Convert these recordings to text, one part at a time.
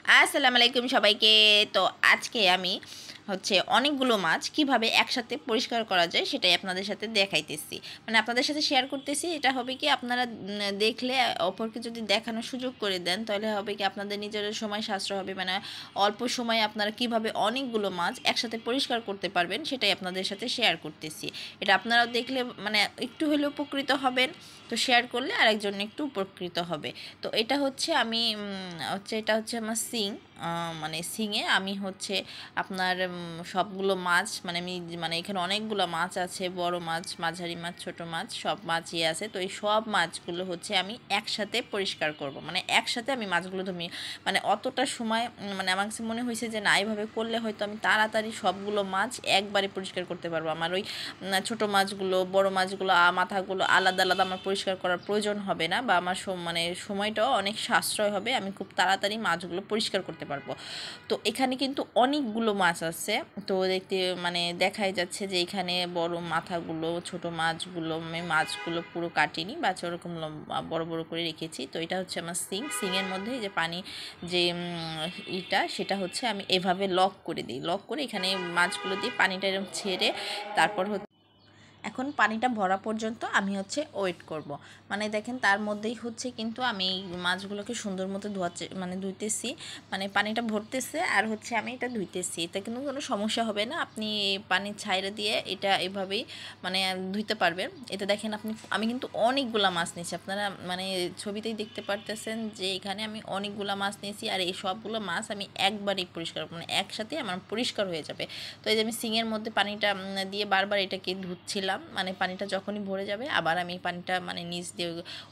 আসসালামু আলাইকুম সবাইকে। তো আজকে আমি অনেকগুলো মাছ কিভাবে একসাথে পরিষ্কার করা যায় সেটাই আপনাদের সাথে দেখাইতেছি, মানে আপনাদের সাথে শেয়ার করতেছি। এটা হবে কি, আপনারা দেখলে অপরকে যদি দেখানোর সুযোগ করে দেন তাহলে হবে কি আপনাদের নিজের সময় সাশ্রয় হবে, মানে অল্প সময়ে আপনারা কিভাবে অনেকগুলো মাছ একসাথে পরিষ্কার করতে পারবেন সেটাই আপনাদের সাথে শেয়ার করতেছি। এটা আপনারাও দেখলে মানে একটু হলেও উপকৃত হবেন, তো শেয়ার করলে আরেকজন একটু উপকৃত হবে। তো এটা হচ্ছে আমি এটা হচ্ছে আমার সিং, মানে সিংয়ে আমি আপনার সবগুলো মাছ, মানে আমি মানে এখানে অনেকগুলো মাছ আছে, বড় মাছ, মাঝারি মাছ, ছোট মাছ, সব মাছই আছে। তো এই সব মাছগুলো আমি একসাথে পরিষ্কার করব, মানে একসাথে আমি মাছগুলো ধুমি, মানে অতটা সময় মানে আমার কাছে মনে হয়েছে যে না, এইভাবে করলে হয়তো আমি তাড়াতাড়ি সবগুলো মাছ একবারে পরিষ্কার করতে পারবো। আমার ওই ছোট মাছগুলো, বড় মাছগুলো, মাথাগুলো আলাদা আলাদা আমার পরিষ্কার করার প্রয়োজন হবে না, বা আমার মানে সময়টাও অনেক সাশ্রয় হবে, আমি খুব তাড়াতাড়ি মাছগুলো পরিষ্কার করতে পারবো। তো এখানে কিন্তু অনেকগুলো মাছ আছে। তো দেখতে মানে দেখাই যাচ্ছে যে এখানে বড় মাথাগুলো, ছোট মাছগুলো, আমি মাছগুলো পুরো কাটিনি, বা ওরকম বড় বড় করে রেখেছি। তো এটা হচ্ছে আমার সিংয়ের মধ্যে যে পানি, যে সেটা আমি এভাবে লক করে দিই, লক করে এখানে মাছগুলো দিয়ে পানিটা এরকম ছেড়ে তারপর এখন পানিটা ভরা পর্যন্ত আমি ওয়েট করব। মানে দেখেন তার মধ্যেই কিন্তু আমি মাছগুলোকে সুন্দর মতো মানে ধুইতেছি, মানে পানিটা ভরতেছে আর আমি এটা ধুইতেছি। এটা কিন্তু কোনো সমস্যা হবে না, আপনি পানি ছাইরে দিয়ে এটা এভাবেই মানে ধুইতে পারবেন। এটা দেখেন আমি কিন্তু অনেকগুলা মাছ নিয়েছি, আপনারা মানে ছবিতেই দেখতে পারতেছেন যে এখানে আমি অনেকগুলা মাছ নিয়েছি, আর এই সবগুলো মাছ আমি একবারই পরিষ্কার, মানে একসাথে আমার পরিষ্কার হয়ে যাবে। তো এই যে আমি সিংয়ের মধ্যে পানিটা দিয়ে বারবার এটাকে ধুচ্ছিলাম, মানে পানিটা যখনই ভরে যাবে আবার আমি পানিটা মানে নিচ দিয়ে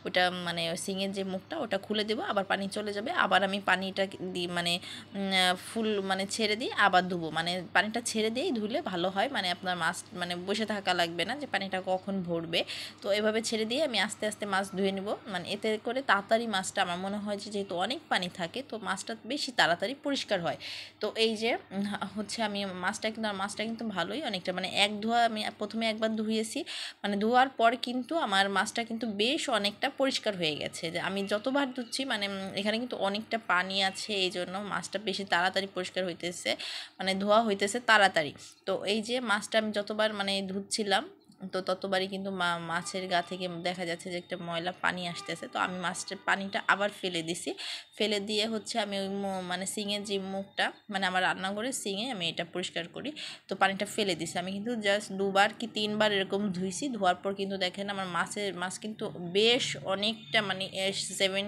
ওটা মানে সিংয়ের যে মুখটা ওটা খুলে দেবো, আবার পানি চলে যাবে, আবার আমি পানিটা দিই মানে ফুল মানে ছেড়ে দিই, আবার ধুবো, মানে পানিটা ছেড়ে দিয়েই ধুলে ভালো হয়, মানে আপনার মাছ মানে বসে থাকা লাগবে না যে পানিটা কখন ভরবে। তো এভাবে ছেড়ে দিয়ে আমি আস্তে আস্তে মাছ ধুয়ে নেব, মানে এতে করে তাড়াতাড়ি মাছটা, আমার মনে হয় যে যেহেতু অনেক পানি থাকে তো মাছটা বেশি তাড়াতাড়ি পরিষ্কার হয়। তো এই যে আমি মাছটা কিন্তু ভালোই অনেকটা, মানে এক ধোয়া আমি প্রথমে একবার ধুয়েছি, মানে ধোয়ার পর কিন্তু আমার মাছটা কিন্তু বেশ অনেকটা পরিষ্কার হয়ে গেছে। যে আমি যতবার ধুচ্ছি মানে এখানে কিন্তু অনেকটা পানি আছে, এই জন্য মাছটা বেশি তাড়াতাড়ি পরিষ্কার হইতেছে, মানে ধোয়া হইতেছে তাড়াতাড়ি। তো এই যে মাছটা আমি যতবার মানে ধুচ্ছিলাম তো ততবারই কিন্তু মাছের গা থেকে দেখা যাচ্ছে যে একটা ময়লা পানি আসতেছে। তো আমি মাছটার পানিটা আবার ফেলে দিছি, ফেলে দিয়ে আমি ওই মানে সিংয়ের যে মুখটা, মানে আমার রান্নাঘরের সিংয়ে আমি এটা পরিষ্কার করি, তো পানিটা ফেলে দিছি। আমি কিন্তু জাস্ট 2বার কি 3বার এরকম ধুইছি, ধোয়ার পর কিন্তু দেখেন আমার মাছ কিন্তু বেশ অনেকটা, মানে 70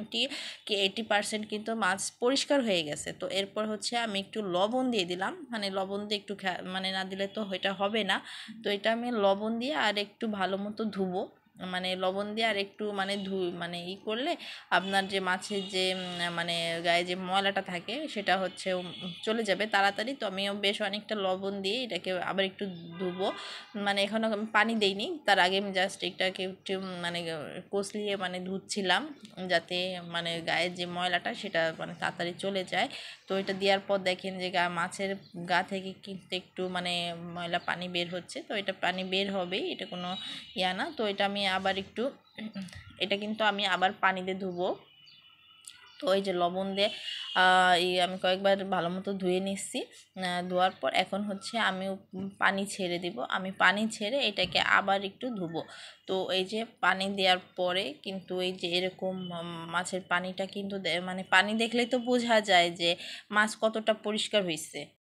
কি 80% কিন্তু মাছ পরিষ্কার হয়ে গেছে। তো এরপর আমি একটু লবণ দিয়ে দিলাম, মানে লবণ দিয়ে একটু মানে না দিলে তো এটা হবে না। তো এটা আমি লবণ দিয়ে আর একটু ভালো মতো ধুবো, মানে লবণ দিয়ে আর একটু মানে মানে করলে আপনার যে মাছের যে মানে গায়ে যে ময়লাটা থাকে সেটা চলে যাবে তাড়াতাড়ি। তো আমিও বেশ অনেকটা লবণ দিয়ে এটাকে আবার একটু ধুবো, মানে এখনও আমি পানি দেইনি, তার আগে আমি জাস্ট এটাকে একটু মানে কষলিয়ে মানে ধুচ্ছিলাম, যাতে মানে গায়ের যে ময়লাটা সেটা মানে তাড়াতাড়ি চলে যায়। তো এটা দেওয়ার পর দেখেন যে মাছের গা থেকে কিন্তু একটু মানে ময়লা পানি বের হচ্ছে, তো এটা পানি বের হবেই, এটা কোনো না। তো এটা আমি আবার একটু এটা কিন্তু আমি আবার পানি দিয়ে ধুবো। তো এই যে লবণ দিয়ে আমি কয়েকবার ভালো মতো ধুয়ে নিচ্ছি, ধোয়ার পর এখন আমি পানি ছেড়ে দিব, আমি পানি ছেড়ে এটাকে আবার একটু ধুবো। তো এই যে পানি দেওয়ার পরে কিন্তু এই যে এরকম মাছের পানিটা কিন্তু মানে পানি দেখলেই তো বোঝা যায় যে মাছ কতটা পরিষ্কার হয়েছে।